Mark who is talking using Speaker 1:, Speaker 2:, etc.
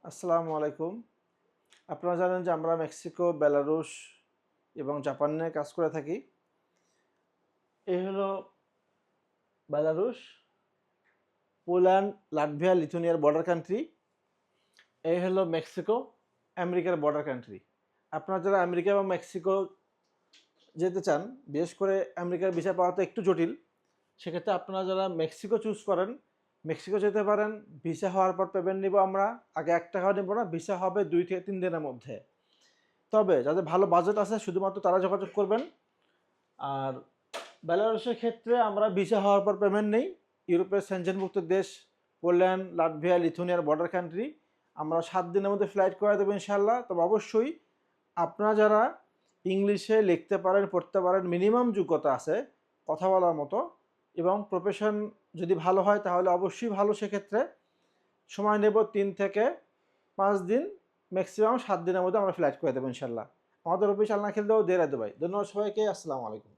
Speaker 1: আসসালামু আলাইকুম। আপনারা জানেন যে আমরা মেক্সিকো, বেলারুশ এবং জাপান নিয়ে কাজ করে থাকি। এই হলো বেলারুশ, পোল্যান্ড, লাটভিয়া, লিথুয়ানিয়ার বর্ডার কান্ট্রি। এই হলো মেক্সিকো, আমেরিকার বর্ডার কান্ট্রি। আপনারা যারা আমেরিকা এবং মেক্সিকো যেতে চান, বিশেষ করে আমেরিকার ভিসা পাওয়া তো একটু জটিল, সেক্ষেত্রে আপনারা যারা মেক্সিকো চুজ করেন, মেক্সিকো যেতে পারেন। ভিসা হওয়ার পর পেমেন্ট নিব আমরা, আগে 1 টাকাও নেব না, ভিসা হবে 2 থেকে 3 দিনের মধ্যে। তবে যাদের ভালো বাজেট আছে শুধুমাত্র তারা যোগাযোগ করবেন। আর বেলারুশের ক্ষেত্রে আমরা ভিসা হওয়ার পর পেমেন্ট নেই। ইউরোপের সেনজেনভুক্ত দেশ পোল্যান্ড, লাটভিয়া, লিথুয়ানিয়ার বর্ডার কান্ট্রি। আমরা 7 দিনের মধ্যে ফ্লাইট করে দেবো ইনশাল্লাহ। তবে অবশ্যই আপনারা যারা ইংলিশে লিখতে পারেন, পড়তে পারেন, মিনিমাম যোগ্যতা আছে কথা বলার মতো, এবং প্রফেশন যদি ভালো হয় তাহলে অবশ্যই ভালো। সেক্ষেত্রে সময় নেব 3 থেকে 5 দিন, ম্যাক্সিমাম 7 দিনের মধ্যে আমরা ফ্লাইট করে দেবো ইনশাল্লাহ। আমাদের অফিস আলনা খেলতেও দেড় দুবাই। ধন্যবাদ সবাইকে। আসসালামু আলাইকুম।